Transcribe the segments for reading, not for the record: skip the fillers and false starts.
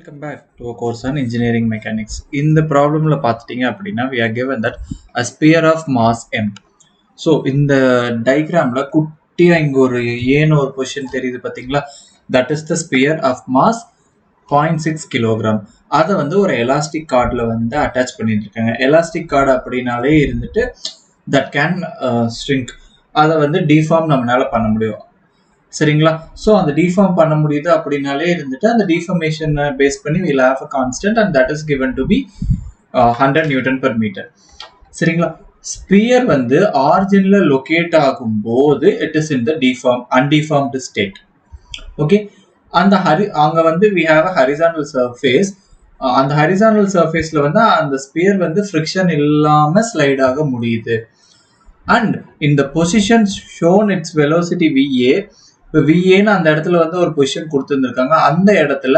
Welcome back to a course on engineering mechanics. In the problem we are given that a sphere of mass m. So in the diagram குட்டியா இங்க ஒரு ஏன்னு ஒரு position தெரியுது பாத்தீங்களா, that is the sphere of mass 0.6 kilogram. அதை வந்து ஒரு எலாஸ்டிக் கார்டில் வந்து அட்டாச் பண்ணிட்டு இருக்காங்க. எலாஸ்டிக் கார்டு அப்படின்னாலே இருந்துட்டு that can shrink. அதை வந்து டிஃபார்ம் நம்மளால பண்ண முடியும், சரிங்களா? ஸோ அந்த டிஃபார்ம் பண்ண முடியுது அப்படின்னாலே இருந்துட்டு அந்த டிஃபார்மேஷனை பேஸ் பண்ணி we'll have a constant and that is given to be 100 Newton per meter. சரிங்களா? ஸ்பியர் வந்து ஆரிஜின்ல லொகேட் ஆகும் போது it is in the undeformed state. Okay, அந்த அங்க வந்து we have a horizontal surface. அந்த ஹரிசாண்டல் சர்ஃபேஸ்ல வந்து அந்த ஸ்பியர் வந்து ஃப்ரிக்ஷன் இல்லாம ஸ்லைட் ஆக முடியுது. அண்ட் இந்த position shown it's velocity VA. இப்போ VAன்னு அந்த இடத்துல வந்து ஒரு பொசிஷன் கொடுத்துருந்துருக்காங்க. அந்த இடத்துல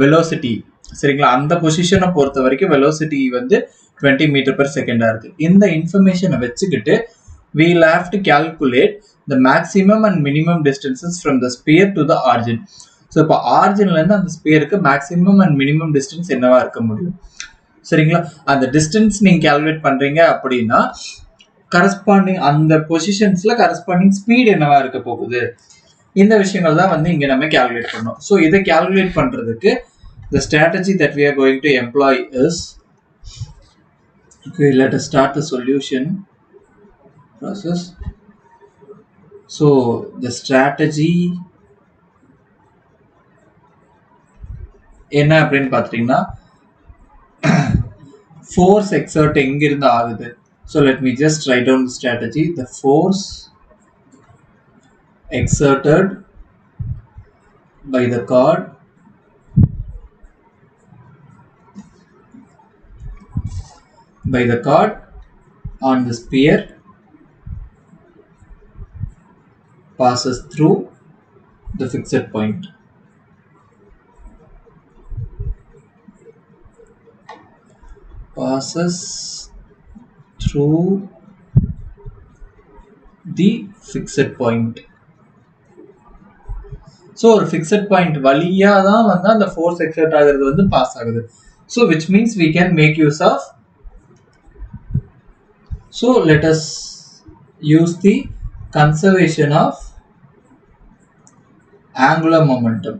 வெலோசிட்டி, சரிங்களா, அந்த பொசிஷனை பொறுத்த வரைக்கும் வெலோசிட்டி வந்து 20 மீட்டர் per செகண்டா இருக்கு. இந்த இன்ஃபர்மேஷனை வச்சுக்கிட்டு we'll have to calculate the maximum and minimum distances from the sphere to the origin. So இப்போ ஆரிஜின்ல இருந்து அந்த ஸ்பியருக்கு மேக்ஸிமம் அண்ட் மினிமம் டிஸ்டன்ஸ் என்னவா இருக்க முடியும், சரிங்களா? அந்த டிஸ்டன்ஸ் நீங்க கால்குலேட் பண்றீங்க அப்படின்னா கரஸ்பாண்டிங் அந்த பொசிஷன்ஸ்ல கரஸ்பாண்டிங் ஸ்பீட் என்னவா இருக்க போகுது, இந்த விஷயங்கள் தான் வந்து இங்க நம்ம கால்குலேட் பண்ணோம். ஸோ இதை கால்குலேட் பண்றதுக்கு the strategy that we are going to employ is, okay, let us start the solution process. So the strategy என்ன அப்படின்னு பாத்தீங்கன்னா, force exert எங்க இருந்து ஆகுது. So let me just write down the strategy. The force exerted by the cord on the sphere passes through the fixed point. Passes through the fixed point. So ஒரு fixed point வழியா தான் வந்து அந்த force exert ஆகிறது வந்து pass ஆகுது. So which means we can make use of, so let us use the conservation of angular momentum.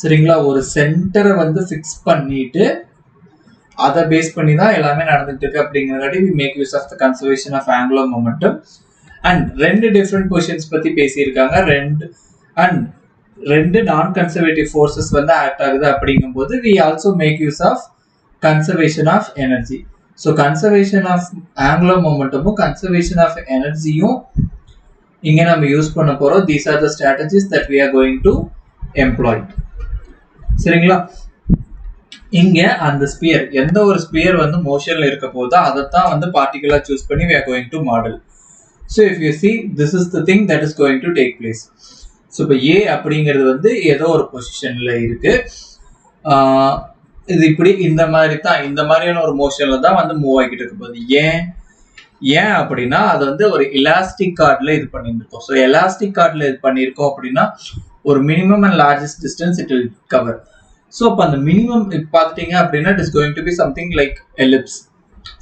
சரிங்களா? ஒரு சென்டரை வந்து ஃபிக்ஸ் பண்ணிட்டு அதை பேஸ் பண்ணி தான் எல்லாமே நடந்துட்டு இருக்கு அப்படிங்கிறதாடி we make use of the conservation of angular momentum. And ரெண்டு டிஃப்ரெண்ட் பொசிஷன்ஸ் பத்தி பேசியிருக்காங்க. ரெண்டு நான் கன்சர்வேட்டிவ் ஃபோர்ஸஸ் வந்து ஆக்ட் ஆகுது அப்படிங்கும்போது we also make use of conservation of energy. So conservation of angular momentumம் கன்சர்வேஷன் ஆஃப் எனர்ஜியும் இங்க நம்ம யூஸ் பண்ண போறோம். these are the strategies that we are going to employ. சரிங்களா? இங்க அந்த ஸ்பியர், எந்த ஒரு ஸ்பியர் வந்து மோஷன்ல இருக்க போதோ அதைத்தான் வந்து பார்ட்டிகுலா சூஸ் பண்ணி we are going to model. So if you see, this is the thing that is going to take place. So இப்போ A அப்படிங்கிறது வந்து ஏதோ ஒரு பொசிஷன்ல இருக்கு. இது இப்படி இந்த மாதிரியான ஒரு மோஷன்ல தான் வந்து மூவ் ஆகிட்டு இருக்க போகுது. ஏன் அப்படின்னா அது வந்து ஒரு எலாஸ்டிக் கார்ட்ல இது பண்ணியிருக்கோம். ஸோ எலாஸ்டிக் கார்ட்ல இது பண்ணியிருக்கோம் அப்படின்னா ஒரு minimum and largest distance it will cover. So இப்போ அந்த மினிமம் பார்த்துட்டீங்க அப்படின்னா it is going to be something like ellipse,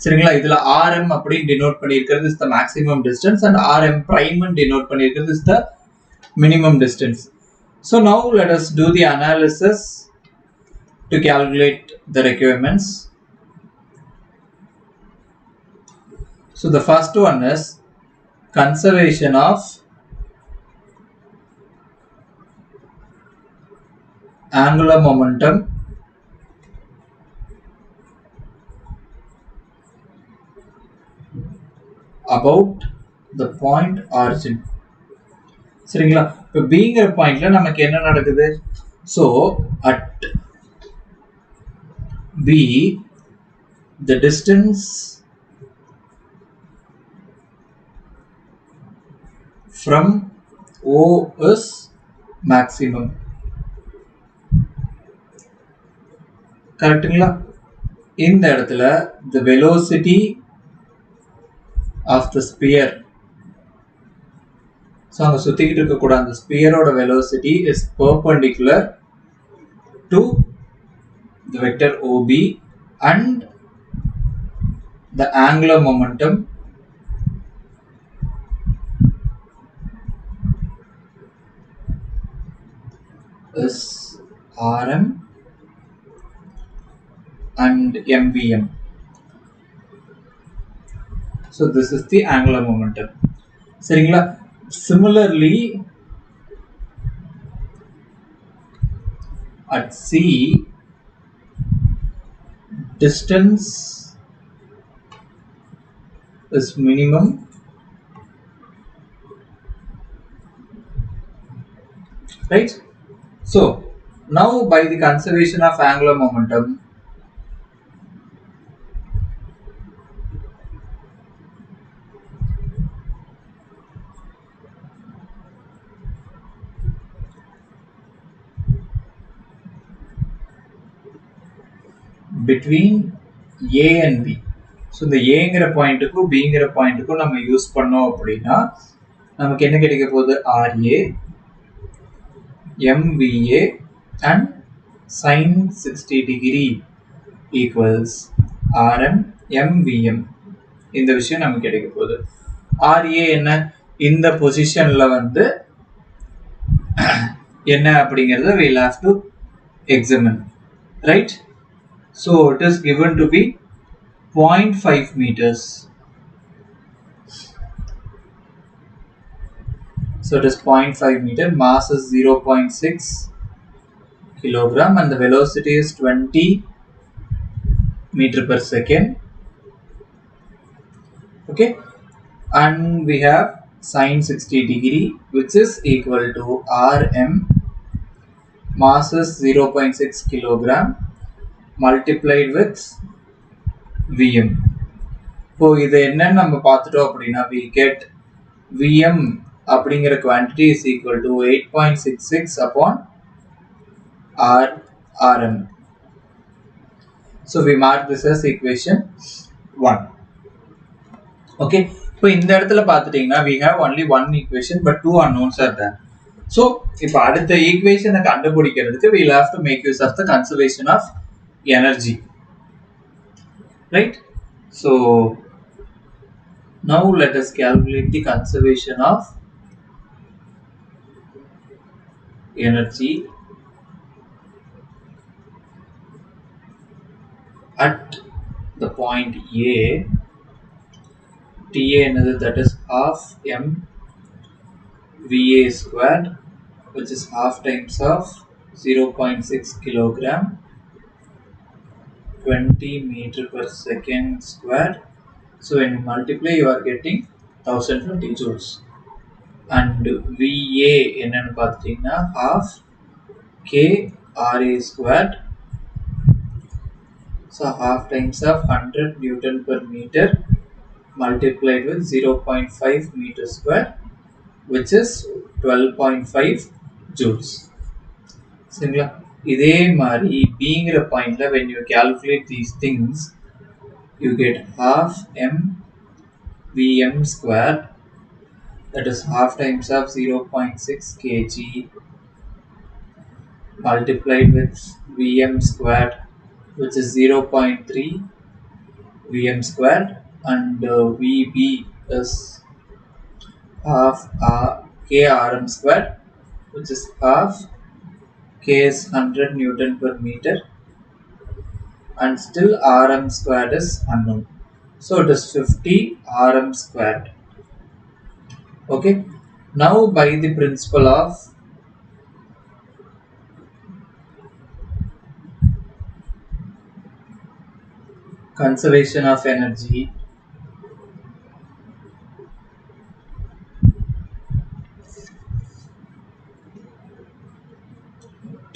சரிங்களா? இதுல RM அப்படின்னு டினோட் பண்ணியிருக்கிறது is the maximum distance and RM prime denote பண்ணியிருக்கிறது is the minimum distance. So now let us do the analysis to calculate the requirements. So the first one is conservation of angular momentum about the point origin. சரிங்களா? இப்போ Bங்கிற பாயிண்ட்ல நமக்கு என்ன நடக்குது? So at B the distance from O is maximum. கரெக்டுங்களா? இந்த இடத்துல the velocity of the sphere so அங்கே சுற்றிக்கிட்டு இருக்கக்கூடிய அந்த ஸ்பியரோட velocity is perpendicular to the vector OB and the angular momentum is Rm and MVM. So this is the angular momentum. சரிங்களா? Similarly, at C, distance is minimum, right? So now by the conservation of angular momentum, between A and B. So இந்த ஏங்கிற பாயிண்ட்டுக்கும் பிங்கிற பாயிண்ட்டுக்கும் நம்ம use பண்ணோம் அப்படின்னா நமக்கு என்ன கிடைக்க போகுது? RA, MVA and sin 60 degree equals RM, MVM. இந்த விஷயம் நமக்கு கிடைக்க போகுது. RA என்ன? இந்த பொசிஷன்ல வந்து என்ன அப்படிங்கிறத we'll have to examine, right? So it is given to be 0.5 meters. So it is 0.5 meter, mass is 0.6 kilogram and the velocity is 20 meter per second. Okay, and we have sin 60 degree which is equal to Rm, mass is 0.6 kilogram multiplied with Vm. இப்போ இது என்னன்னு நம்ம பார்த்துட்டோம் அப்படின்னா we get Vm அப்படிங்கிற quantity is equal to 8.66 upon Rm. So we mark this as equation 1. Okay, இப்போ இந்த இடத்துல பார்த்துட்டீங்கன்னா we have only one equation but two unknowns are there. So இப்போ அடுத்த ஈக்குவேஷனை கண்டுபிடிக்கிறதுக்கு we will have to make use of the conservation of energy, right? So now let us calculate the conservation of energy at the point A. TA another, that is half m VA squared, which is half times of 0.6 kilogram 20 meter per second squared. So when you multiply you are getting 1020 joules. And VA என்னன்னு பார்த்தீங்கன்னா half K RA squared, so half times of 100 Newton per meter multiplied with 0.5 meter square, which is 12.5 joules. சரிங்களா? இதே மாதிரி Bங்கிற பாயிண்ட்ல when you calculate these things you get half m Vm squared, that is half times of 0.6 kg multiplied with Vm squared, which is 0.3 Vm squared, and Vb is half K Rm squared, which is half K is 100 Newton per meter, and still Rm squared is unknown. So it is 50 Rm squared. Okay, now by the principle of conservation of energy,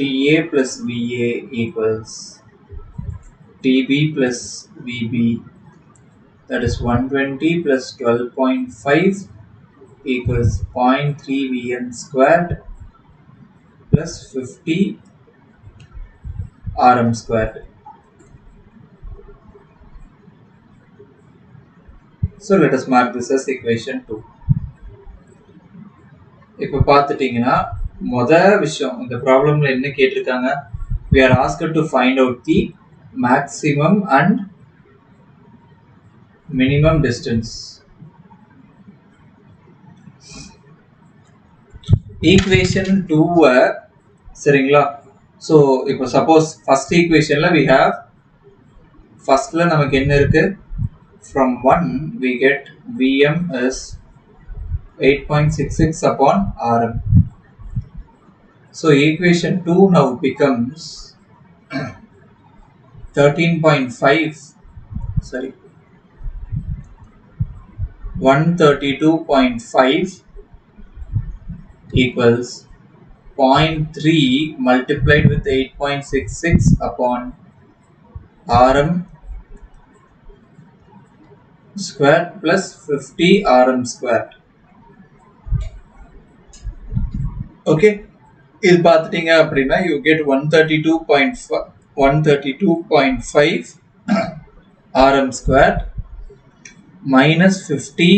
TA plus VA equals TB plus VB, that is 120 plus 12.5 equals 0.3 Vm squared plus 50 Rm squared. So let us mark this as equation 2. இப்போ பார்த்துட்டீங்கன்னா மொத விஷயம் இந்த ப்ராப்ளம்ல என்ன கேட்டிருக்காங்க, we are asked to find out the maximum and minimum distance. Equation 2 சரிங்களா. So இப்போ suppose first ஈக்குவேஷன்ல we have ஃபர்ஸ்ட்ல நமக்கு என்ன இருக்கு, from 1 we get Vm is 8.66 upon Rm. So equation 2 now becomes 13.5 sorry 132.5 equals 0.3 multiplied with 8.66 upon Rm square plus 50 Rm square. Okay, இது பார்த்துட்டீங்க அப்படின்னா you get 132.5 Rm square minus 50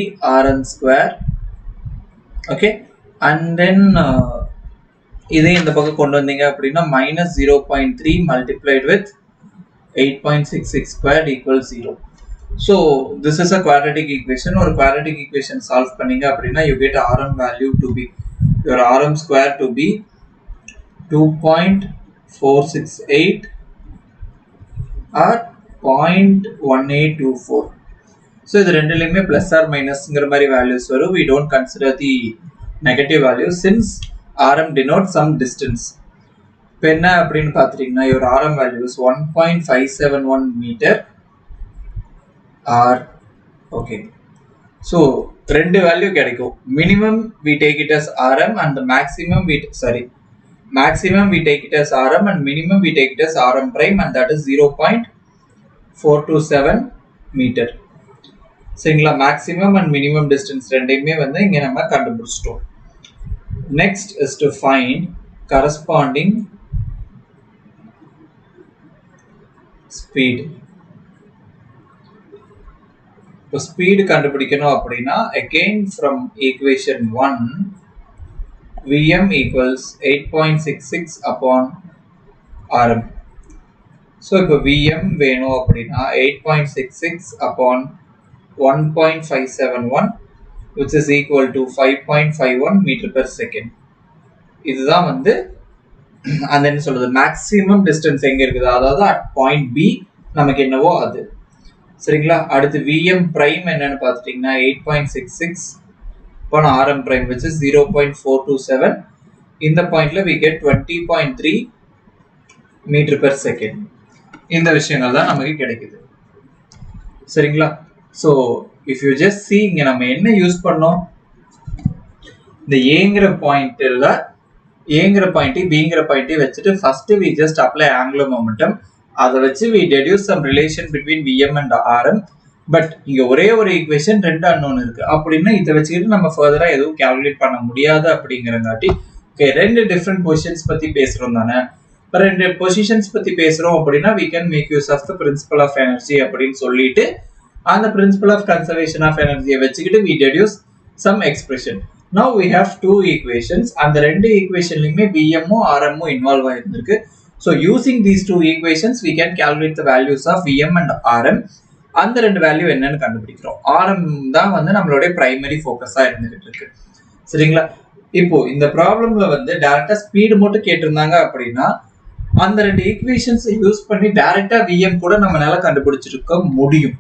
Rm square. Okay, and then இதே இந்த பக்கம் கொண்டு வந்தீங்க அப்படின்னா minus 0.3 multiplied with 8.66 squared equals 0. So this is a quadratic equation. ஒரு quadratic equation solve பண்ணீங்க அப்படின்னா you get Rm value to be your Rm square to be 2.468 or 0.1824. So இது ரெண்டுலயுமே plus or minusங்கிற மாதிரி values வரும். We don't consider the negative values since Rm denotes some distance. இப்போ என்ன அப்படின்னு பார்த்துட்டீங்கன்னா your Rm value is 1.571 meter or okay. So ரெண்டு value கிடைக்கும். Minimum we take it as Rm and the maximum we take it as Rm and minimum we take it as Rm prime and that is 0.427 meter. சரிங்களா, maximum and minimum distance ரெண்டையுமே வந்து இங்க நம்ம கண்டுபிடிச்சிட்டோம். Next is to find corresponding speed. இப்போ speed கண்டுபிடிக்கணும் அப்படின்னா again from equation 1 Vm equals 8.66 upon Rm. So இப்போ Vm வேணும் அப்படின்னா 8.66 upon 1.571 which is equal to 5.51 meter per second. இதுதான் வந்து அந்த என்ன சொல்றது மேக்ஸிமம் டிஸ்டன்ஸ் எங்க இருக்குது, அதாவது at point B நமக்கு என்னவோ அது. சரிங்களா, அடுத்து Vm prime என்னன்னு பார்த்துட்டீங்கன்னா 8.66 upon Rm prime which is 0.427. இந்த பாயிண்ட்ல we get 20.3 meter per second. இந்த விஷயங்கள் தான் நமக்கு கிடைக்குது. சரிங்களா, so if you just see இங்க நம்ம என்ன யூஸ் பண்ணோம், இந்த ஏங்கிற பாயிண்ட்ல ஏங்கிற பாயிண்ட் பிங்கிற பாயிண்ட் வச்சுட்டு first we just apply angular momentum. அதை வச்சு we deduce some relation between Vm and Rm. But இங்க ஒரே ஒரு ஈக்குவேஷன் ரெண்டு அன்னோன் இருக்கு அப்படின்னா இதை வச்சுக்கிட்டு நம்ம ஃபர்தரா எதுவும் கால்குலேட் பண்ண முடியாது அப்படிங்கிறங்காட்டி ரெண்டு டிஃப்ரெண்ட் பொசிஷன்ஸ் பத்தி பேசுறோம் தானே. இப்போ ரெண்டு பொசிஷன்ஸ் பத்தி பேசுறோம் அப்படின்னா we can make use of the principle of energy அப்படின்னு சொல்லிட்டு அந்த principle of conservation of energy வச்சுக்கிட்டு we deduce some expression. Now we have two equations. அந்த ரெண்டு ஈக்குவேஷன்லயுமே Vm Rm இன்வால்வ் ஆயிருந்திருக்கு. So using these two equations we can calculate the values of Vm and Rm. அந்த ரெண்டு value என்னன்னு கண்டுபிடிக்கிறோம். Rm தான் வந்து நம்மளுடைய பிரைமரி ஃபோக்கஸா இருந்துகிட்டு இருக்கு. சரிங்களா, இப்போ இந்த ப்ராப்ளம்ல வந்து டைரக்டா ஸ்பீடு மட்டும் கேட்டிருந்தாங்க அப்படின்னா அந்த ரெண்டு ஈக்குவேஷன்ஸ் யூஸ் பண்ணி டைரக்டா Vm கூட நம்மளால கண்டுபிடிச்சிருக்க முடியும்.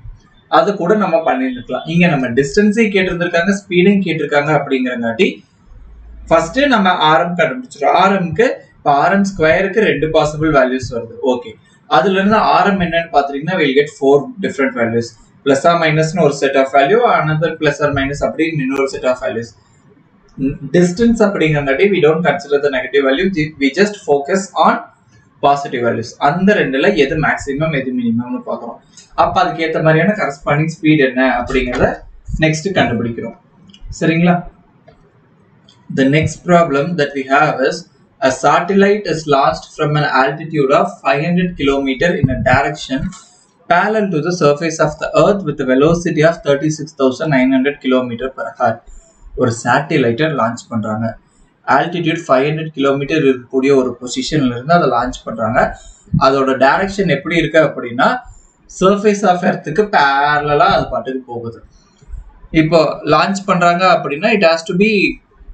அது கூட நம்ம பண்ணிருக்கலாம். இங்க நம்ம டிஸ்டன்ஸே கேட்டிருந்திருக்காங்க, ஸ்பீடும் கேட்டிருக்காங்க அப்படிங்கறங்காட்டி ஃபர்ஸ்ட் நம்ம Rm கண்டுபிடிச்சிரோம். Rmக்கு இப்போ Rm ஸ்கொயருக்கு ரெண்டு பாசிபிள் வேல்யூஸ் வருது. ஓகே, அதுல இருந்து Rm என்னன்னு பாத்தீங்கன்னா we'll get 4 different values. Plus or minus ஒரு set of value, another plus or minus அப்படி இன்னொரு set of values. Distance அப்படிங்கறங்காட்டி we don't consider the negative value, we just focus on positive values. அந்த ரெண்டுல எது maximum எது மினிமம்னு பார்க்கறோம். அப்ப அதுக்கு ஏத்த மாதிரியான கரஸ்பாண்டிங் ஸ்பீட் என்ன அப்படிங்கறத நெக்ஸ்ட் கண்டுபிடிக்கிறோம். சரிங்களா, the next problem that we have is a satellite is launched from an altitude of 500 km in a direction parallel to the surface of the earth with a velocity of 36,900 km per hour. ஒரு சேட்டிலைட்டை launch பண்றாங்க. Altitude 500 kilometre இருக்கக்கூடிய ஒரு பொசிஷன்ல இருந்து அதை launch பண்றாங்க. அதோட direction எப்படி இருக்கு அப்படின்னா சர்ஃபேஸ் ஆஃப் எர்த்துக்கு பேரலா அது பாட்டுக்கு போகுது. இப்போ லான்ச் பண்றாங்க அப்படின்னா it has to be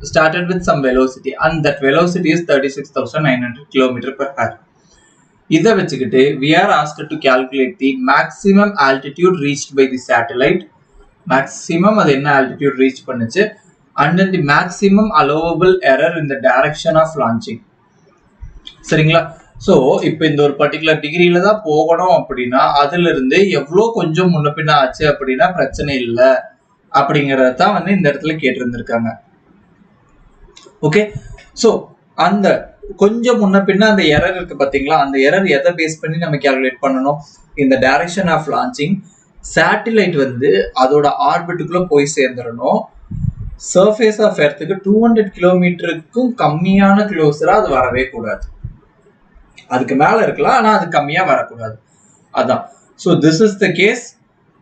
started with some velocity and that velocity is 36,900 km/h. இதை வச்சுக்கிட்டு we are asked to calculate the maximum altitude reached by the satellite. maximum அது என்ன altitude reach பண்ணுச்சு and then the maximum allowable error in the direction of launching. சரிங்களா? So இப்போ இந்த ஒரு particular டிகிரியில தான் போகணும் அப்படின்னா அதுல இருந்து எவ்வளோ கொஞ்சம் முன்ன பின்ன ஆச்சு அப்படின்னா பிரச்சனை இல்லை அப்படிங்கறதான் வந்து இந்த இடத்துல கேட்டிருந்திருக்காங்க. ஓகே, ஸோ அந்த கொஞ்சம் முன்ன பின்ன அந்த எரர் இருக்கு பாத்தீங்களா, அந்த எரர் எதை பேஸ் பண்ணி நம்ம கால்குலேட் பண்ணணும்? இந்த டைரக்ஷன் ஆஃப் லான்ச்சிங் சேட்டிலைட் வந்து அதோட ஆர்பிட்டுக்குள்ள போய் சேர்ந்துடணும். சர்ஃபேஸ் ஆஃப் எர்த்துக்கு 200 கிலோமீட்டருக்கும் கம்மியான க்ளோஸரா அது வரவே கூடாது. அதுக்கு மேல இருக்கலாம், ஆனா அது கம்மியா வரக்கூடாது. அதான். So this is the case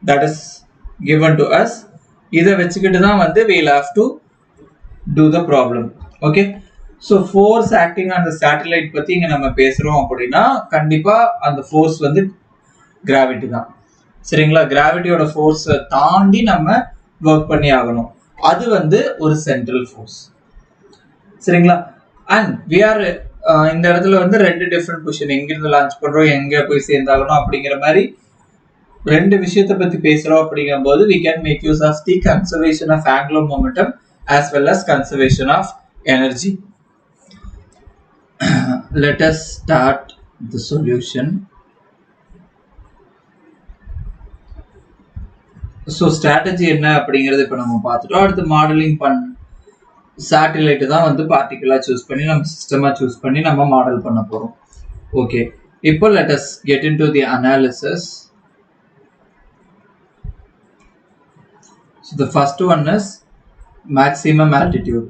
that is given to us. இதை வச்சுக்கிட்டு தான் வந்து we'll have to do the problem. Okay, so force acting on the satellite பத்தி இங்க நம்ம பேசுறோம் அப்படின்னா கண்டிப்பா அந்த ஃபோர்ஸ் வந்து கிராவிட்டி தான். சரிங்களா? கிராவிட்டியோட ஃபோர்ஸை தாண்டி நம்ம ஒர்க் பண்ணி ஆகணும். அது வந்து ஒரு சென்ட்ரல் ஃபோர்ஸ். சரிங்களா? அண்ட் வி ஆர் இந்த இடத்துல வந்து ரெண்டு டிஃப்ரெண்ட் பொசிஷன், எங்கிருந்து லான்ச் பண்றோம், எங்க போய் சேர்ந்தாகணும் அப்படிங்கிற மாதிரி ரெண்டு விஷயத்தை பத்தி பேசுறோம். அப்படிங்கும் போது we can make use of the conservation of angular momentum as well as conservation of energy. Let us start the solution. So strategy என்ன அப்படிங்கறது இப்ப நம்ம பார்த்துட்டோம். அடுத்து மாடலிங் சேட்டலைட் தான் வந்து பார்ட்டிகுலா சூஸ் பண்ணி நம்ம சிஸ்டமா சூஸ் பண்ணி நம்ம மாடல் பண்ண போறோம். ஓகே, இப்போ let us get into the analysis. So the first one is maximum altitude.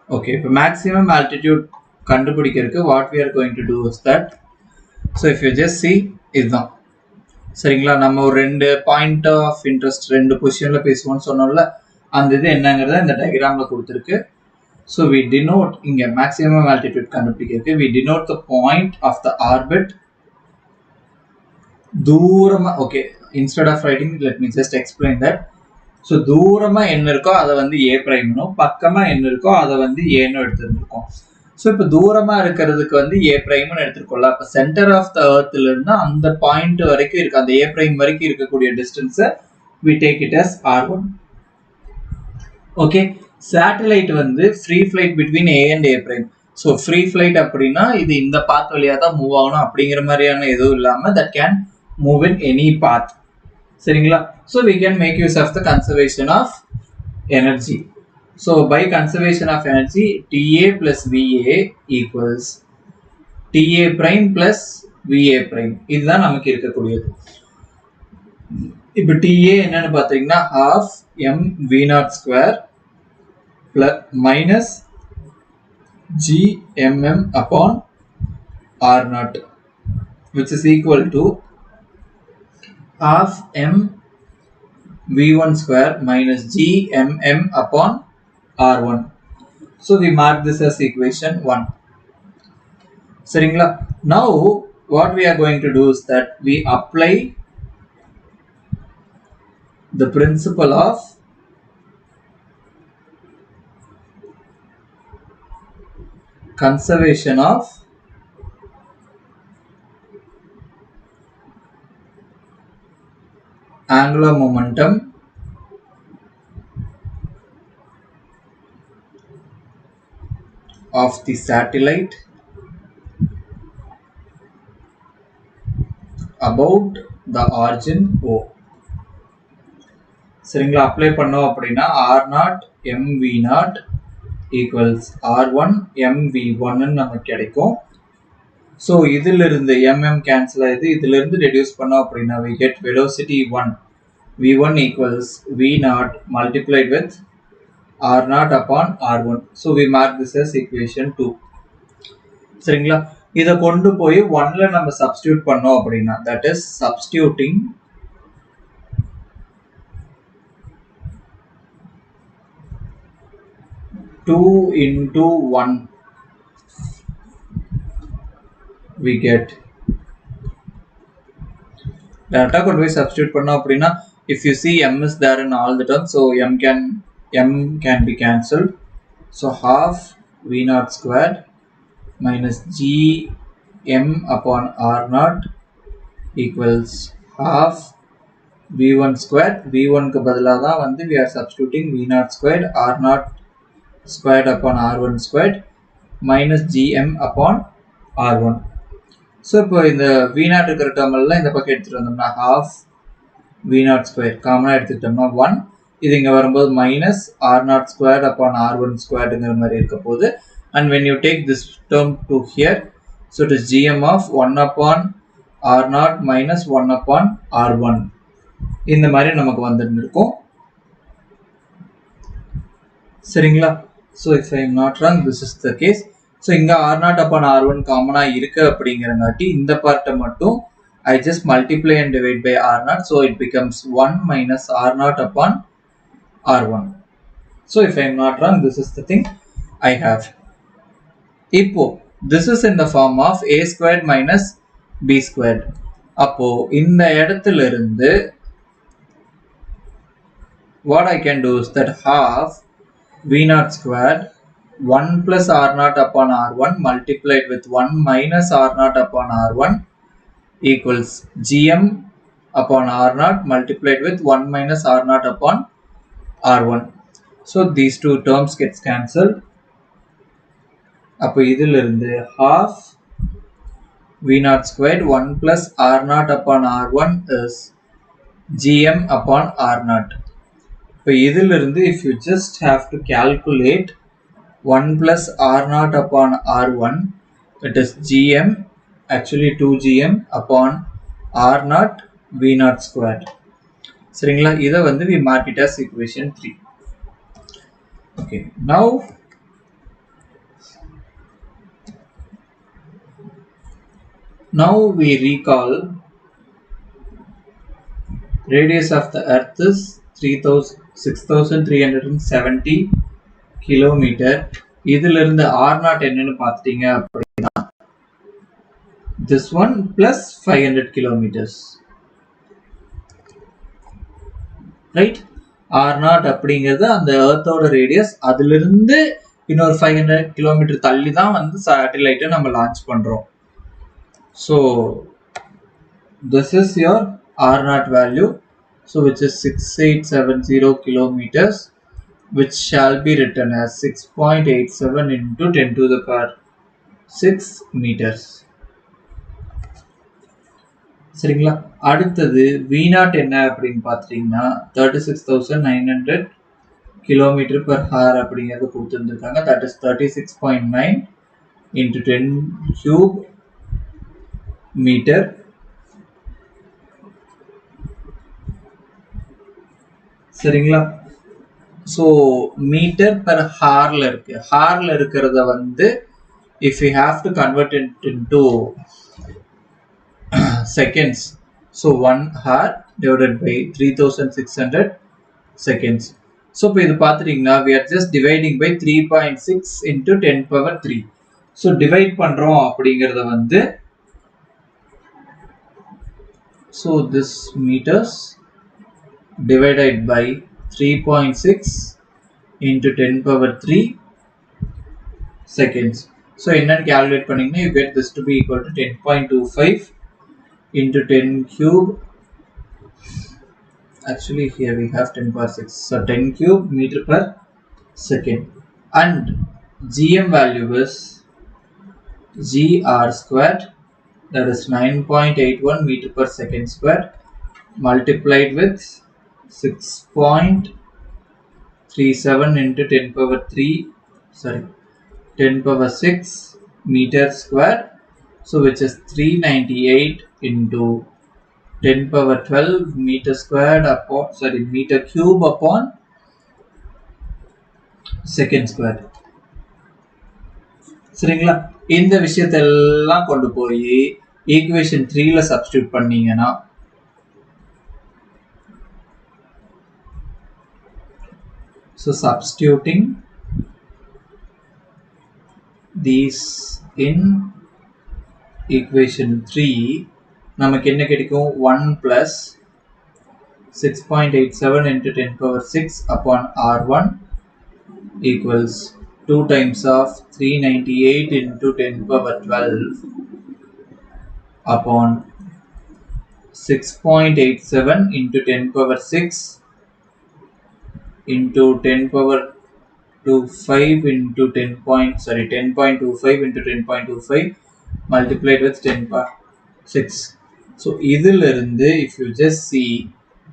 Okay, இப்போ maximum altitude கண்டுபிடிக்கிறதுக்கு what we are going to do is that, so if you just see இதுதான். சரிங்களா? நம்ம ஒரு ரெண்டு பாயிண்ட் ஆஃப் இன்ட்ரெஸ்ட் ரெண்டு பொசிஷன்ல பேசுவோம்னு சொன்னோம்ல, அந்த இது என்னங்கிறத இந்த டயக்ராம்ல கொடுத்துருக்கு. ஸோ we denote இங்க maximum altitude கண்டுபிடிக்கிறதுக்கு we denote the point of the orbit தூரமா. Okay, instead of writing let me just explain that. So தூரமா என்ன இருக்கோ அதை வந்து ஏ பிரைம்னும், பக்கமா என்ன இருக்கோ அதை வந்து ஏன்னு எடுத்துருக்கோம். ஸோ இப்போ தூரமா இருக்கிறதுக்கு வந்து ஏ பிரைம்னு எடுத்துருக்கோம்ல, அப்போ சென்டர் ஆஃப் த எர்த்ல இருந்து அந்த பாயிண்ட் வரைக்கும் இருக்கு, அந்த ஏ பிரைம் வரைக்கும் இருக்கக்கூடிய டிஸ்டன்ஸை we take it as r1. Okay, satellite வந்து free flight between A and A prime. So free flight அப்படின்னா இது இந்த பாத் வழியா தான் மூவ் ஆகணும் அப்படிங்கிற மாதிரியான எதுவும் இல்லாம that can move in any path. சரிங்களா? So we can make use of the conservation of energy. So by conservation of energy, TA plus VA equals TA prime plus VA prime. இதுதான் நமக்கு இருக்கக்கூடியது. இப்போ TA என்னன்னு பார்த்தீங்கன்னா half m v0 square plus minus gmm upon r0, which is equal to half m v1 square minus gmm upon r1. So we mark this as equation 1. சரிங்களா? Now what we are going to do is that we apply the principle of conservation of angular momentum of the satellite about the origin O. சரிங்களா? Apply பண்ணோம் அப்படின்னா r0 mv0 equals r1 mv1 நமக்கு கிடைக்கும். So இதுல இருந்து mm cancel ஆகுது, இதுல இருந்து ரெடியூஸ் பண்ணோம் அப்படின்னா we get velocity 1 v1 equals v0 multiplied with r0 upon r1. So we mark this as equation 2. சரிங்களா? இதை கொண்டு போய் 1ல நம்ம சப்ஸ்டியூட் பண்ணோம் அப்படின்னா that is substituting 2 into 1 we get. Data could be substitute panna appadina, if you see m is there in all the terms, so m can be cancelled. So half v naught squared minus g m upon r naught equals half v1 squared. v1 க்கு பதிலா தான் வந்து we are substituting v naught squared r naught squared upon r1 squared minus gm upon r1. So இப்போ இந்த v naught இருக்கிற term எல்லாம் இந்த பக்கம் எடுத்துகிட்டு வந்தோம்னா half v naught squared காமனாக எடுத்துக்கிட்டோம்னா 1, இது இங்கே வரும்போது minus r naught squared upon r1 squaredங்கிற மாதிரி இருக்க போகுது. And when you take this term to here, so it is gm of 1 upon r naught minus 1 upon r1. இந்த மாதிரி நமக்கு வந்துருக்கும். சரிங்களா? So if I am not wrong, this is the case. So இங்க r naught upon r1 காமனா இருக்கு அப்படிங்கிறங்காட்டி இந்த பார்ட்டை மட்டும் I just multiply and divide by r naught, so it becomes 1 minus r naught upon r1. So if I am not wrong, this is the thing I have. இப்போ this is in the form of a squared minus b squared. அப்போ இந்த இடத்துல இருந்து what I can do is that half v naught squared 1 plus r naught upon r1 multiplied with 1 minus r naught upon r1 equals gm upon r naught multiplied with 1 minus r naught upon r1. So these two terms gets cancelled. அப்போ இதிலிருந்து half v naught squared 1 plus r naught upon r1 is gm upon r naught. இப்போ இதிலிருந்து if you just have to calculate 1 plus r naught upon r1, it is gm, actually 2gm upon r naught v naught squared. சரிங்களா? இதை வந்து we mark it as equation 3. Okay, now we recall radius of the earth is 6370 kilometer. இதிலிருந்து r naught என்னன்னு பார்த்துட்டீங்க அப்படின்னா this one plus 500 kilometers, right? r naught அப்படிங்கிறது அந்த earthோட radius, அதிலிருந்து இன்னொரு 500 kilometer தள்ளி தான் வந்து சேட்டலைட்டை நம்ம லான்ச் பண்றோம். So this is your r naught value, so which is 6870 kilometers, which shall be written as 6.87 into 10 to the power 6 meters. சரிங்களா? அடுத்தது v naught என்ன அப்படின்னு பார்த்துட்டீங்கன்னா 36,900 kilometer per hour அப்படிங்கிறது கொடுத்துருந்துருக்காங்க. that is 36.9 into 10 cube meter. சரிங்களா? So metre per hourல இருக்கு. ஹார்ல இருக்கிறத வந்து if we have to convert it into seconds, so 1 hour divided by 3600 seconds. So இப்போ இது பார்த்துட்டீங்கன்னா we are just dividing by 3.6 into 10 power 3. So divide பண்ணுறோம் அப்படிங்கிறத வந்து so this meters divided by 3.6 into 10 power 3 seconds. So என்னன்னு calculate பண்ணீங்கன்னா you get this to be equal to 10.25 into 10 cube. Actually here we have 10 power 6, so 10 cube meter per second. And gm value is gr squared, that is 9.81 meter per second squared, multiplied with 6.37 into 10 power 10 power 6 meter squared, so which is 398 into 10 power 12 meter squared upon meter cube upon second squared. சரிங்களா? இந்த விஷயத்தை எல்லாம் கொண்டு போய் equation 3ல substitute பண்ணீங்கன்னா so substituting these in equation 3 நமக்கு என்ன கிடைக்கும் 1 plus 6.87 into 10 power 6 upon R1 equals 2 times of 398 into 10 power 12 upon 6.87 into 10 power 6 into 10 power 25 into 10.25 into 10.25 multiplied with 10 power 6. So இதிலிருந்து if you just see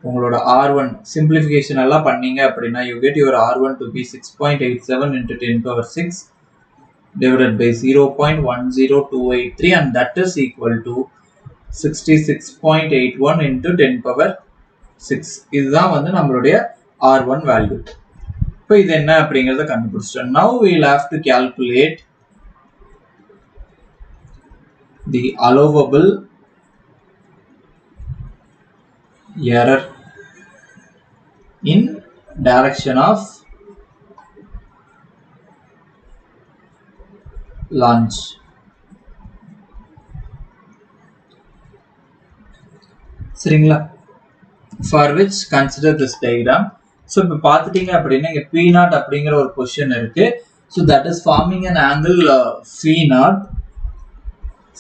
உங்களோட R1 simplification எல்லாம் பண்ணீங்க அப்படின்னா you get your R1 to be 6.87 into 10 power 6 divided by 0.10283 and that is equal to 66.81 into 10 power 6. இதுதான் வந்து நம்மளுடைய R1 value. இப்போ இது என்ன அப்படிங்கறத கண்டுபிடிச்சிட்டோம். Now we'll have to calculate the allowable error in direction of launch. சரிங்களா? For which consider this diagram. So இப்போ பார்த்துட்டீங்க அப்படின்னா இங்க P0 அப்படிங்கிற ஒரு பொசிஷன் இருக்கு. So that is forming an angle Phi0.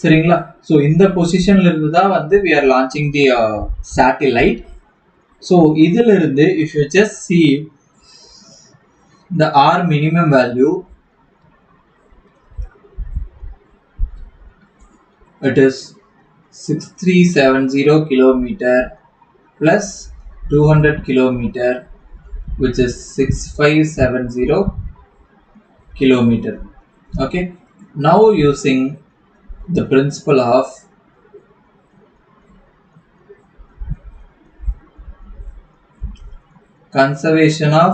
சரிங்களா? So இந்த பொசிஷன்ல இருந்து தான் வந்து we are launching the satellite. So இதிலிருந்து if you just see the R minimum value, it is 6370 kilometer plus 200 kilometer, which is 6570 kilometer. Okay, now using the principle of conservation of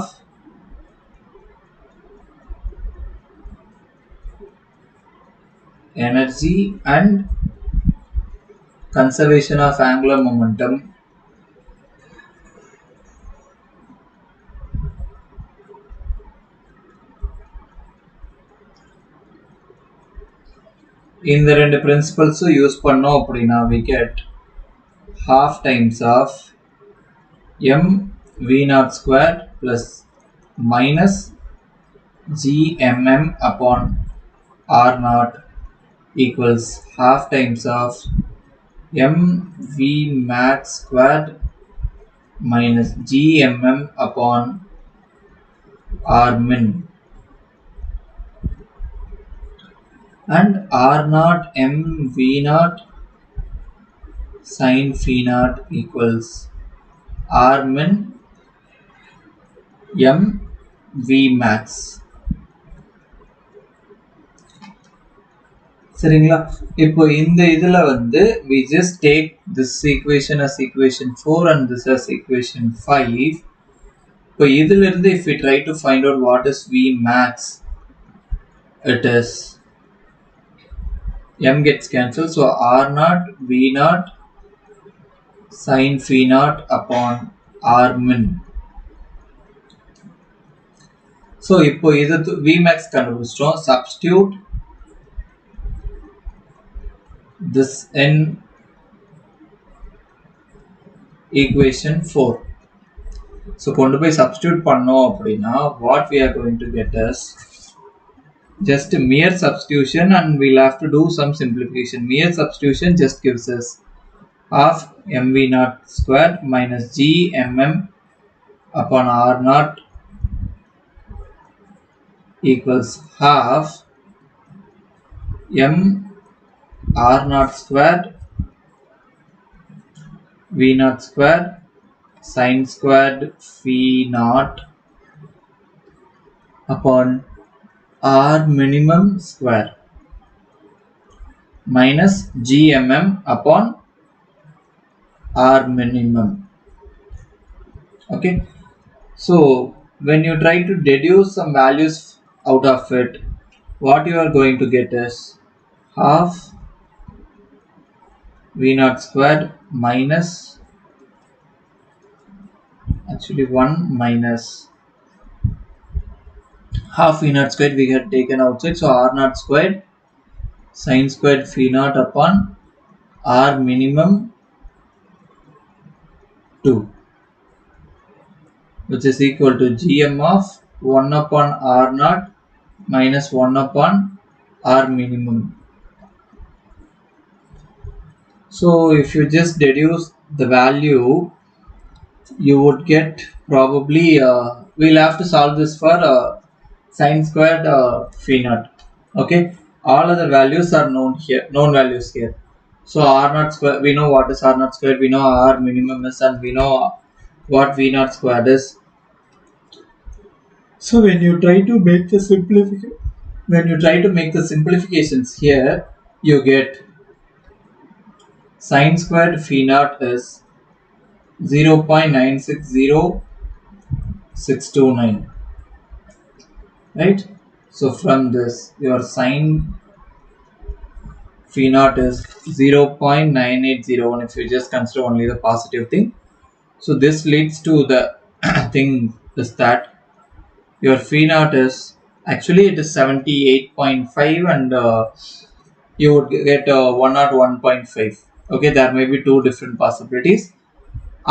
energy and conservation of angular momentum, இந்த ரெண்டு principles use பண்ணோம் அப்படின்னா we get half times of m v0 squared plus minus gmm upon r0 equals half times of m v max squared minus gmm upon r min, and r0 m v0 sin phi0 equals r min m v max. சரிங்களா? இப்போ இந்த இதுல வந்து we just take this equation as equation 4 and this as equation 5. இப்போ இதுல இருந்து if we try to find out what is v max, it is m gets cancelled, so r0 v0 sin phi0 upon r min. So இப்போ இது v max கண்டுபிடிச்சிட்டோம். Substitute this in equation 4. So கொண்டு போய் substitute பண்ணோம் அப்படின்னா what we are going to get is just mere substitution, and we'll have to do some simplification. Mere substitution just gives us half mv0 squared minus gmm upon r0 equals half m r0 squared v0 squared sin squared phi0 upon r minimum square minus gmm upon r minimum. Okay, so when you try to deduce some values out of it, what you are going to get is half v0 squared minus, actually 1 minus half V naught squared we had taken outside, so R naught squared sin squared phi naught upon R minimum 2, which is equal to Gm of 1 upon R naught minus 1 upon R minimum. So if you just deduce the value, you would get probably, we'll have to solve this for sin squared phi naught. Okay, all other values are known here, known values here. So R naught square, we know what is R naught squared, we know R minimum is, and we know what V naught squared is. So when you try to make the simplifications here, you get sin squared phi naught is 0.960629, right? So from this, your sin phi naught is 0.9801 if you just consider only the positive thing. So this leads to the thing is that your phi naught is actually it is 78.5 and you would get 101.5. Okay, there may be two different possibilities.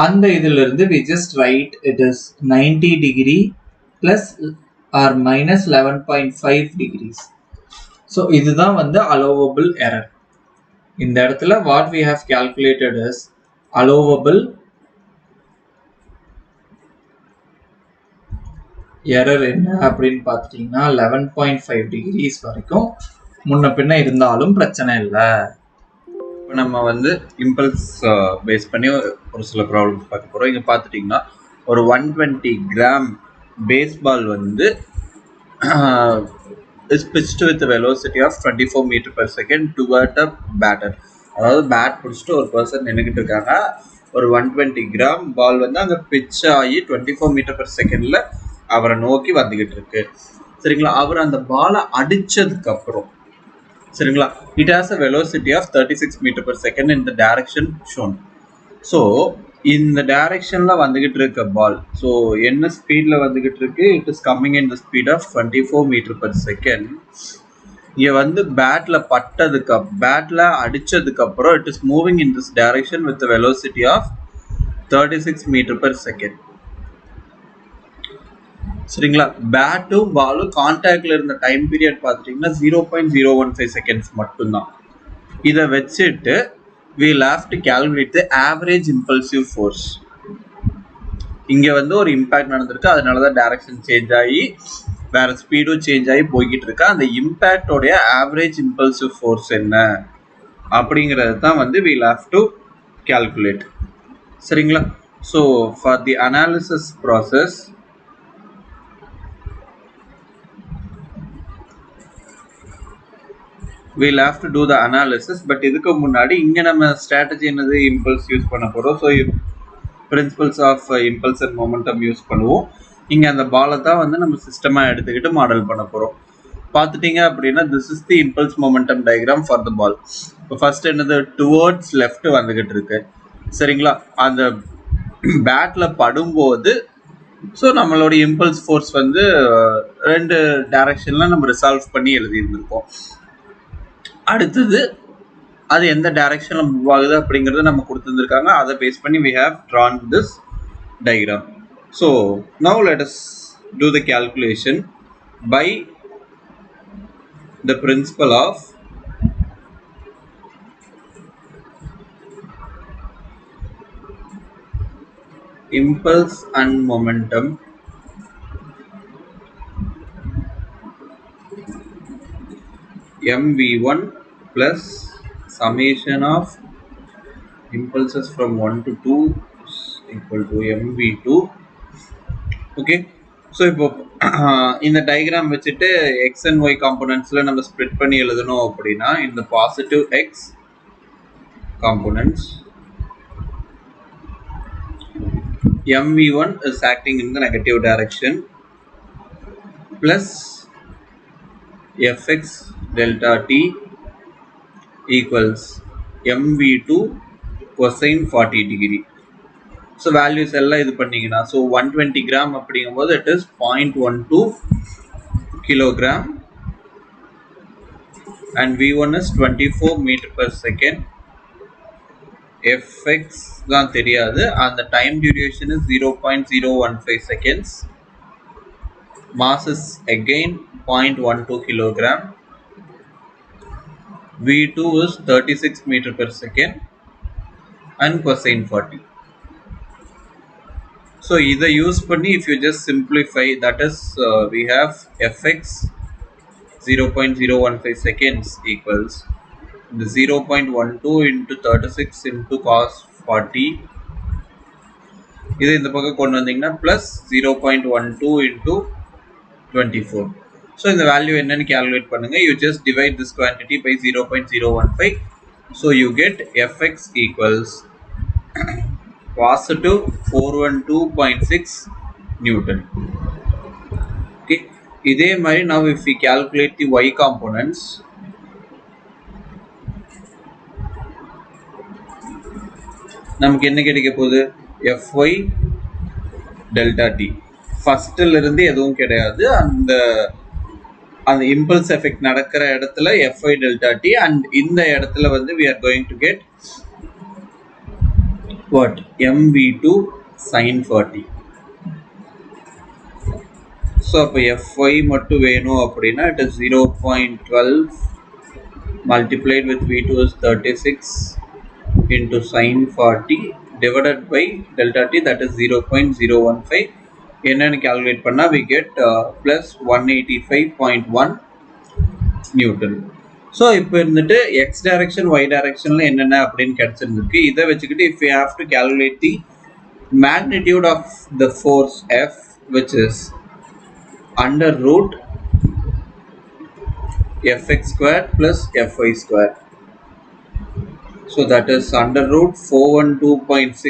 அந்த இதில் இருந்து we just write it is 90 degree plus or minus 11.5 degrees. So இதுதான் வந்து allowable error. இந்த இடத்துல what we have calculated is allowable error என்ன அப்படின்னு பார்த்துட்டீங்கன்னா 11.5 degrees வரைக்கும் முன்ன பின்ன இருந்தாலும் பிரச்சனை இல்லை. இப்போ நம்ம வந்து இம்பல்ஸ் பேஸ் பண்ணி ஒரு சில ப்ராப்ளம்ஸ் பார்க்க போகிறோம். இங்கே பார்த்துட்டிங்கன்னா ஒரு 120 கிராம் பேஸ்பால் வந்து is pitched with a velocity of 24 meter per second toward a batter. அதாவது பேட் பிடிச்சிட்டு ஒரு பர்சன் நின்றுக்கிட்டு இருக்காங்க. ஒரு 120 கிராம் பால் வந்து அங்கே பிட்ச் ஆகி 24 மீட்டர் per செகண்டில் அவரை நோக்கி வந்துக்கிட்டு இருக்கு. சரிங்களா, அவர் அந்த பாலை அடித்ததுக்கு அப்புறம் சரிங்களா, it has a velocity of 36 meter per second in the direction shown. So இந்த டைரக்ஷன்ல வந்துகிட்டு இருக்க பால் ஸோ என்ன ஸ்பீட்ல வந்துகிட்டு இருக்கு, it is coming in the speed of 24 meter per second. இங்கே வந்து பேட்ல அடிச்சதுக்கு அப்புறம் it is moving in this direction with velocity of 36 meter per second. சரிங்களா, பேட்டும் பாலும் கான்டாக்ட்ல இருந்த டைம் பீரியட் பார்த்துட்டிங்கன்னா 0.015 செகண்ட்ஸ் மட்டும்தான். இதை வச்சுட்டு we'll have to calculate the average impulsive force. இங்கே வந்து ஒரு இம்பேக்ட் நடந்திருக்கு, அதனால தான் டைரக்ஷன் சேஞ்ச் ஆகி வேற ஸ்பீடும் சேஞ்ச் ஆகி போய்கிட்டு இருக்கு. அந்த இம்பேக்டோடைய ஆவரேஜ் இம்பல்சிவ் ஃபோர்ஸ் என்ன அப்படிங்கிறது தான் வந்து we'll have to calculate. சரிங்களா, so for the analysis process we'll have to do the analysis. But இதுக்கு முன்னாடி இங்கே நம்ம ஸ்ட்ராட்டஜி என்னது, இம்பல்ஸ் யூஸ் பண்ண போகிறோம். So principles of impulse and momentum use பண்ணுவோம். இங்கே அந்த பாலை தான் வந்து நம்ம சிஸ்டமாக எடுத்துக்கிட்டு மாடல் பண்ண போகிறோம். பார்த்துட்டிங்க அப்படின்னா this is the impulse momentum diagram for the ball. இப்போ ஃபர்ஸ்ட் என்னது, டுவர்ட்ஸ் லெஃப்ட் வந்துக்கிட்டு இருக்கு. சரிங்களா, அந்த பேட்டில் படும்போது ஸோ நம்மளோட இம்பல்ஸ் ஃபோர்ஸ் வந்து ரெண்டு டைரக்ஷனில் நம்ம ரிசால்வ் பண்ணி எழுதியிருந்திருக்கோம். அடுத்தது அது எந்த டைரக்ஷன்ல மூவ் ஆகுது அப்படிங்கறத நம்ம கொடுத்துருக்காங்க. அதை பேஸ் பண்ணி we have drawn this diagram. So now let us do the calculation by the principle of impulse and momentum mv1 plus summation of impulses from 1 to 2 is equal to mv2. okay, so இப்போ இந்த diagram வச்சுட்டு x and y காம்போனன்ட்ஸ்ல நம்ம split பண்ணி எழுதணும் அப்படின்னா இந்த positive x components mv1 is acting in the negative direction plus fx delta t equals mv2 cosine 40 degree. So values எல்லாம் இது பண்ணீங்கன்னா ஸோ 120 கிராம் அப்படிங்கும்போது it is 0.12 kilogram and V1 is 24 meter per second. Fx தான் தெரியாது, and the time duration is 0.015 seconds. Mass is again 0.12 kilogram. V2 is 36 meter per second and cosine 40. So either use பண்ணி, if you just simplify, that is we have Fx 0.015 seconds equals the 0.12 into 36 into cos 40. இது இந்த பக்கம் கொண்டு வந்தீங்கன்னா plus 0.12 into 24. So இந்த value என்னன்னு calculate பண்ணுங்க. You just divide this quantity by 0.015. So you get Fx equals positive 412.6 Newton. Okay. இதே மாதிரி now if we calculate the y components, நமக்கு என்ன கிடைக்க போகுது? Fy delta t. ஃபர்ஸ்ட்ல இருந்து எதுவும் கிடையாது, அந்த impulse effect நடக்கிற இடத்துல Fy delta t, and இந்த இடத்துல வந்து we are going to get what? mv2 sin 40. So அப்போ Fy மட்டும் வேணும் அப்படின்னா it is 0.12 multiplied with V2 is 36 into sin 40 divided by delta t, that is 0.015. என்னன்னு calculate பண்ணா we get plus 185.1 Newton. So இப்போ இருந்துட்டு x direction y directionல என்னென்ன அப்படின்னு கிடைச்சிருக்கு. இதை வச்சுக்கிட்டு if we have to calculate the magnitude of the force F, which is under root Fx square plus Fy square. So that is under root 412.6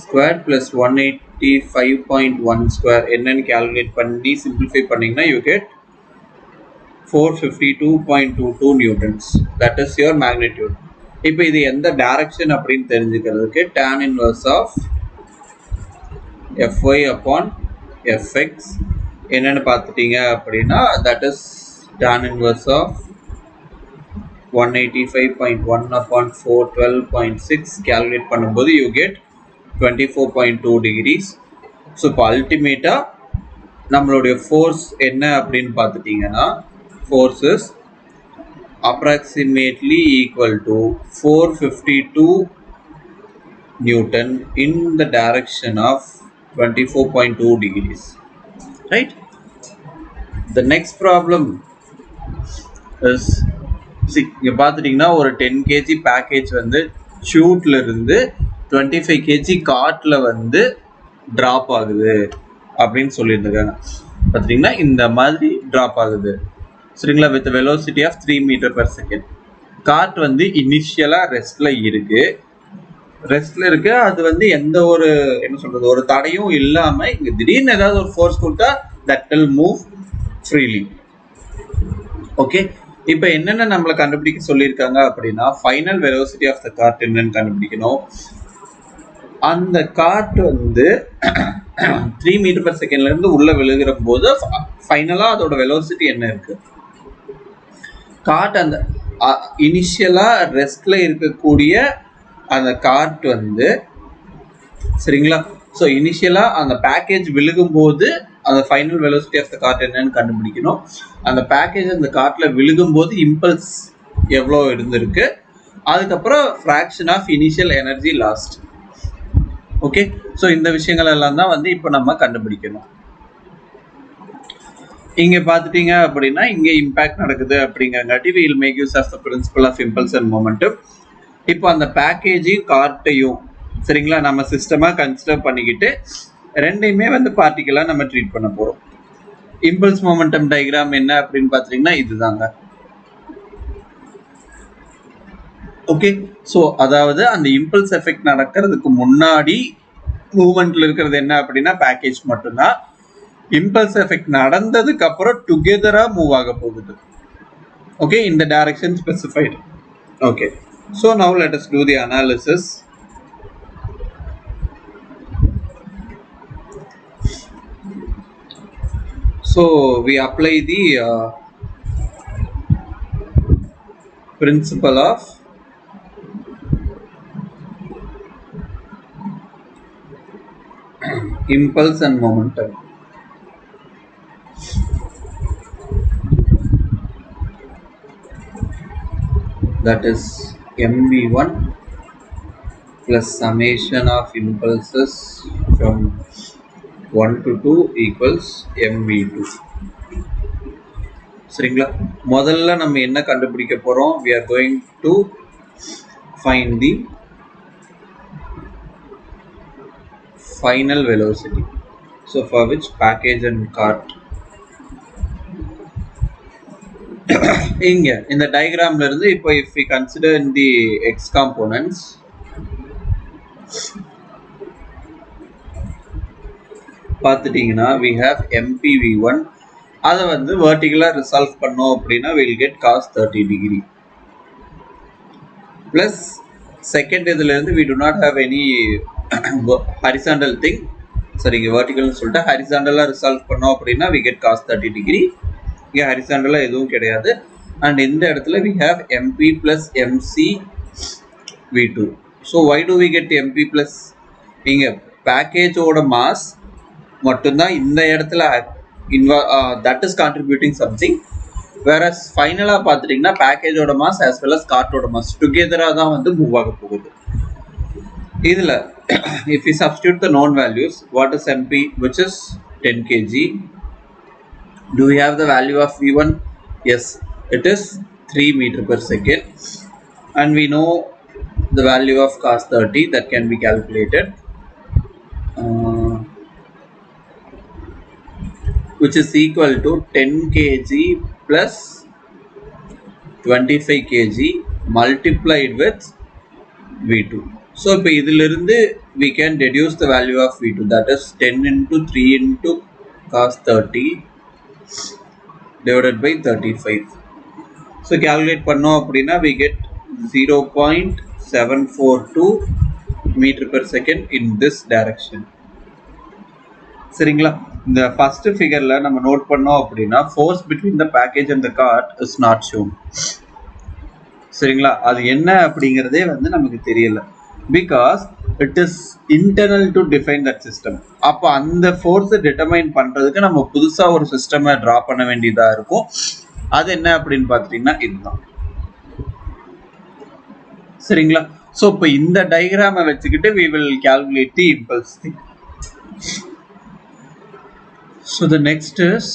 square plus 185.1 square. என்னன்னு calculate பண்ணி simplify பண்ணீங்கன்னா you get 452.22 newtons. That is your magnitude. இப்போ இது எந்த direction அப்படின்னு தெரிஞ்சுக்கிறதுக்கு tan inverse of Fy upon Fx என்னன்னு பார்த்துட்டீங்க அப்படின்னா that is tan inverse of 185.1 upon 412.6 calculate பண்ணும்போது you get 24.2 degrees. So இப்போ ultimate நம்மளுடைய force என்ன அப்படின்னு பார்த்துட்டீங்கன்னா force is approximately equal to 452 Newton in the direction of 24.2 degrees. Right? The next problem is, see, இங்க பார்த்துட்டீங்கன்னா ஒரு 10 kg பேக்கேஜ் வந்து ஷூட்ல இருந்து 25 kg கார்ட்ல வந்து டிராப் ஆகுது அப்படின்னு சொல்லியிருக்காங்க. பார்த்தீங்கன்னா இந்த மாதிரி டிராப் ஆகுது சரிங்களா, with velocity of 3 meter per second. Cart வந்து இனிஷியலா ரெஸ்ட்ல இருக்கு, அது வந்து எந்த ஒரு என்ன சொல்றது ஒரு தடையும் இல்லாம இங்க திடீர்னு ஏதாவது ஒரு ஃபோர்ஸ் கொடுத்தா that will move freely. Okay, இப்போ என்னென்ன நம்மளை கண்டுபிடிக்க சொல்லியிருக்காங்க அப்படின்னா final velocity of the cart என்னன்னு கண்டுபிடிக்கணும். அந்த கார்ட் வந்து 3 மீட்டர் per செகண்ட்ல இருந்து உள்ள விழுகிற போது ஃபைனலா அதோட வெலோசிட்டி என்ன இருக்கு. கார்ட் அந்த இனிஷியலா ரெஸ்ட்ல இருக்கக்கூடிய அந்த கார்ட் வந்து சரிங்களா. ஸோ இனிஷியலா அந்த பேக்கேஜ் விழுகும் போது அந்த final velocity of the cart என்னன்னு கண்டுபிடிக்கணும். அந்த பேக்கேஜ் அந்த கார்ட்ல விழுகும் போது இம்பல்ஸ் எவ்வளோ இருந்திருக்கு, அதுக்கப்புறம் fraction of initial energy lost. Okay, so இந்த விஷயங்கள் எல்லாம் தான் வந்து இப்போ நம்ம கண்டுபிடிக்கணும். இங்க பார்த்துட்டீங்க அப்படின்னா இங்க இம்பாக்ட் நடக்குது அப்படிங்கிறங்காட்டி we'll make use of the principle of impulse and momentum. இப்போ அந்த பேக்கேஜையும் கார்ட்டையும் சரிங்களா நம்ம சிஸ்டமா கன்சிடர் பண்ணிக்கிட்டு ரெண்டையுமே வந்து பார்ட்டிகலா நம்ம ட்ரீட் பண்ண போறோம். இம்பல்ஸ் மொமெண்டம் டயக்ராம் என்ன அப்படின்னு பார்த்தீங்கன்னா இதுதாங்க. ஓகே, ஸோ அதாவது அந்த இம்பல்ஸ் எஃபெக்ட் நடக்கிறதுக்கு முன்னாடி மூவ்மெண்ட்ல இருக்கிறது என்ன அப்படின்னா பேக்கேஜ் மட்டும்தான். இம்பல்ஸ் எஃபெக்ட் நடந்ததுக்கு அப்புறம் டுகெதரா மூவ் ஆக போகுது. ஓகே, இந்த direction specified. Okay, so now let us do the analysis. So we apply the principle of impulse and momentum. That is mv1 plus summation of impulses from 1 to 2 equals mv2. சரிங்களா? முதல்ல நம்ம என்ன கண்டுபிடிக்க போறோம்? We are going to find the final velocity. So for which package and cart. இங்க இந்த டயகிராம்ல இருந்து இப்போ if we consider in the x components, பார்த்துட்டீங்கன்னா we have mpv1. அதை வந்து vertically resolve பண்ணோம் அப்படின்னா we'll get cos 30 degree. Plus second இதுல இருந்து we do not have any horizontal thing. சரிங்க, vertical சொல்லிட்டு ஹரிசாண்டலா ரிசால்வ் பண்ணோம் அப்படின்னா we get cos 30 degree. இங்கே ஹரிசாண்டலா எதுவும் கிடையாது. அண்ட் இந்த இடத்துல we have mp plus mc v2. so why do we get mp plus? இங்க பேக்கேஜோட மாஸ் மட்டும்தான் இந்த இடத்துல that is contributing something, whereas ஃபைனலா பார்த்துட்டீங்கன்னா பேக்கேஜோட மாஸ் as well as கார்ட்டோட மாஸ் டுகெதரா தான் வந்து மூவ் ஆக போகுது. இதுல if we substitute the known values, what is mp, which is 10 kg? Do we have the value of v1? Yes, it is 3 meter per second, and we know the value of cos 30 that can be calculated, which is equal to 10 kg plus 25 kg multiplied with v2. So இப்போ இதிலிருந்து we can deduce the value of v2, that is 10 into 3 into cos 30 divided by 35. So calculate பண்ணோம் அப்படின்னா we get 0.742 meter per second in this direction. சரிங்களா? இந்த first figureல நம்ம note பண்ணோம் அப்படின்னா force between the package and the cart is not shown. சரிங்களா? அது என்ன அப்படிங்கிறதே வந்து நமக்கு தெரியல, because it is internal to define that system. அப்போ அந்த ஃபோர்ஸை டிட்டர்மைன் பண்றதுக்கு நம்ம புதுசா ஒரு சிஸ்டமை டிரா பண்ண வேண்டியதா இருக்கும். அது என்ன அப்படின்னு பார்த்துட்டீங்கன்னா இதுதான். சரிங்களா? ஸோ இப்போ இந்த டயக்ராமை வச்சுக்கிட்டு we will calculate the impulse thing. So the next is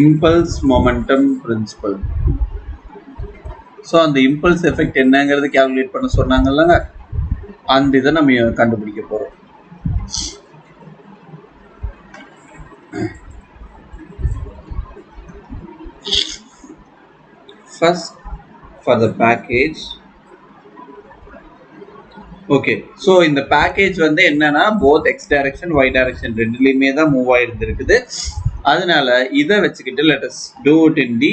impulse momentum principle. So அந்த இம்பல்ஸ் எஃபெக்ட் என்னங்கிறது கால்குலேட் பண்ண சொன்னாங்கல்லங்க, அந்த இதை நம்ம கண்டுபிடிக்க போறோம். First for the package. Okay, so இந்த பேக்கேஜ் வந்து என்னன்னா both X direction Y direction ரெண்டுலேயுமே தான் மூவ் ஆயிருந்துருக்குது. அதனால இதை வச்சுக்கிட்டு let us do it in the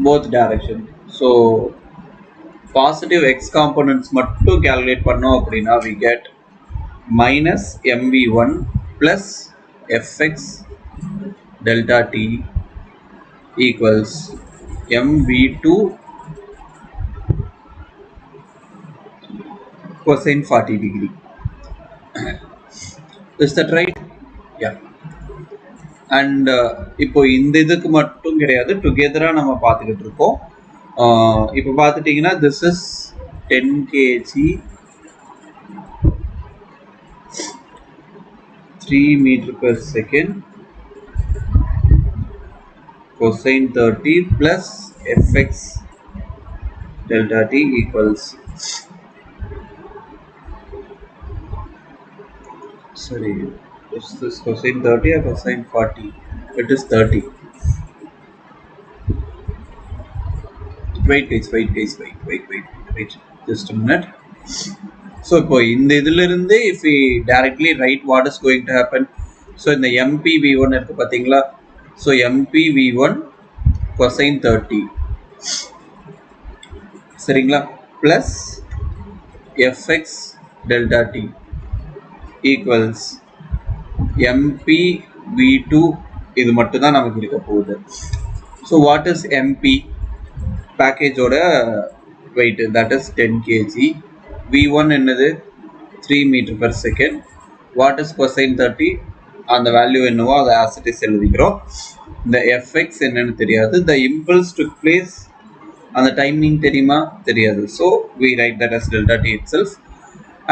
both direction. So positive x components மட்டும் calculate பண்ணோம் அப்படின்னா we get minus mv1 plus fx delta t equals mv2 cosine 40 degree. Is that right? Yeah. And இப்போ இந்த இதுக்கு மட்டும் கிடையாது, டுகெதரா நம்ம பார்த்துக்கிட்டு இருக்கோம். இப்போ பார்த்துட்டிங்கன்னா this is 10 kg 3 meter per second cosine 30 plus fx delta t equals, sorry, is this cosine 30 or cosine 40? It is 30. Wait guys, wait. Just a minute. So இப்போ இந்த இதிலிருந்து if we directly write what is going to happen, so இந்த mpv1 இருக்கு பார்த்தீங்களா, so mpv1 cosine 30 சரிங்களா plus fx delta t equals MP V2 இது மட்டும் தான் நமக்கு இருக்க போகுது. So what is MP? Package ஓட weight, that is 10 kg. V1 என்னது 3 meter per second. What is cosine 30? அந்த வேல்யூ என்னவோ அதை as it is எழுதிக்கிறோம். இந்த fx என்னன்னு தெரியாது. The impulse took place, அந்த டைமிங் தெரியுமா? தெரியாது. So we write that as delta t itself.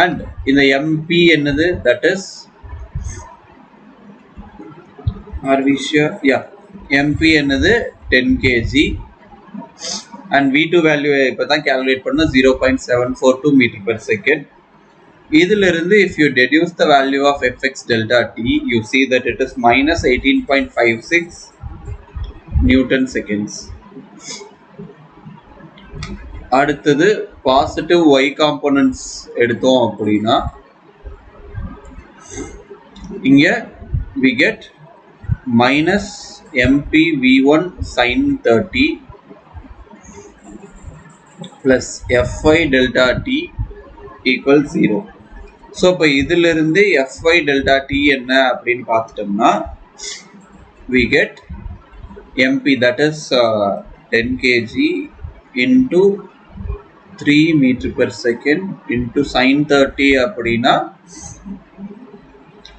And இந்த mp என்னது, that is, are we sure? Yeah, mp என்னது 10 kg. And v2 வேல்யூ இப்போ தான் calculate பண்ண 0.742 meter per second. இதிலிருந்து if you deduce the value of fx delta t, you see that it is minus 18.56 Newton seconds. அடுத்தது positive y components எடுத்தோம் அப்படின்னா இங்க we get minus mp v1 sin 30 plus fy delta t equals 0. So இப்போ இதிலிருந்து fy delta t என்ன அப்படின்னு பார்த்துட்டோம்னா we get mp, that is 10 kg into 3 meter per second into sin 30 அப்படின்னா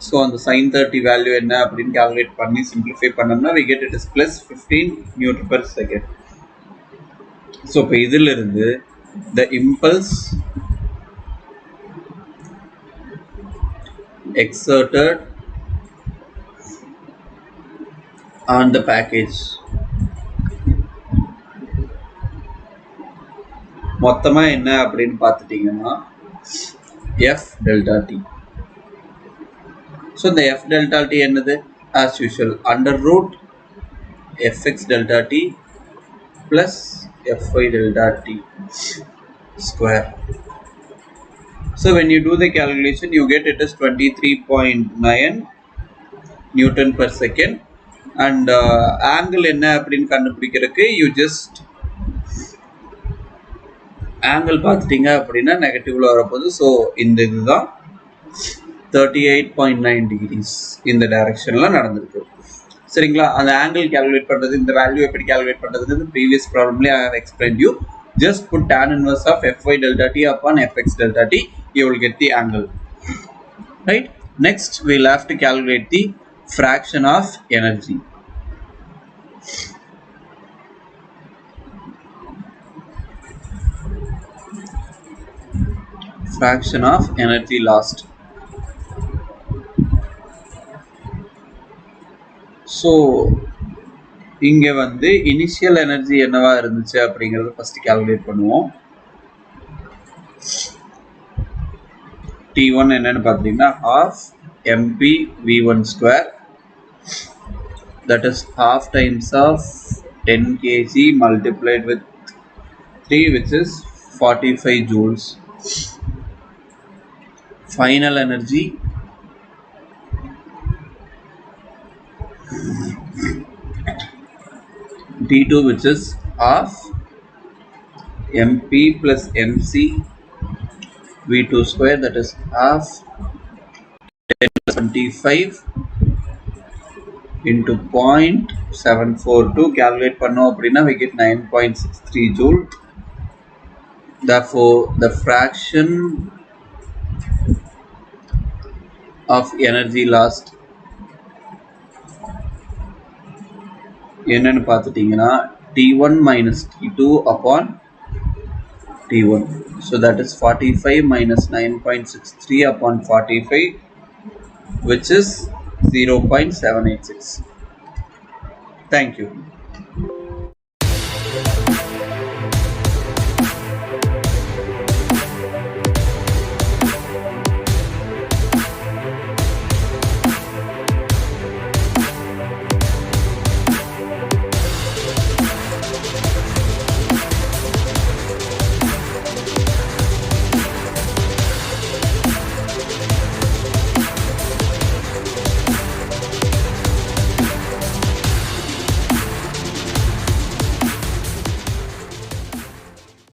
ஸோ அந்த sin 30 வேல்யூ என்ன அப்படின்னு கால்குலேட் பண்ணி சிம்பிளிஃபை பண்ணோம்னா we get it is plus 15 Newton per second. So இப்போ இதிலிருந்து the impulse exerted on the package மொத்தமா என்ன அப்படின்னு பார்த்துட்டீங்கன்னா f delta t. ஸோ இந்த f delta t என்னது, as usual under root fx delta t plus fy delta t square. So when you do the calculation, you get it is 23.9 Newton per second. And angle என்ன அப்படின்னு கண்டுபிடிக்கிறதுக்கு you just angle பார்த்துட்டீங்க அப்படின்னா நெகட்டிவ்ல வரப்போகுது. So இந்த இதுதான் 38.9 degrees இந்த டைரக்ஷன்ல நடந்திருக்கு. சரிங்களா? அந்த ஆங்கிள் கால்குலேட் பண்றது, இந்த வேல்யூ எப்படி கால்குலேட் பண்றதுன்னு previous ப்ராப்ளம்ல I have explained you. Just put tan inverse of fy delta t upon fx delta t, you will get the angle. Right? Next we'll have to calculate the fraction of energy. Fraction of energy lost. So இங்க வந்து initial energy என்னவா இருந்துச்சு அப்படிங்கறத first calculate பண்ணுவோம். T1 என்னன்னு பாத்தீங்கன்னா half mp v1 square, that is half times of 10 kg multiplied with 3, which is 45 joules. Final energy T2, which is half mp plus mc v2 square, that is half 10 plus 25 into 0.742. calculate பண்ணோம் அப்படின்னா we get 9.63 joule. Therefore the fraction of energy lost என்னன்னு பார்த்துட்டீங்கன்னா T1 minus T2 upon T1. So that is 45 minus 9.63 upon 45, which is 0.786. Thank you.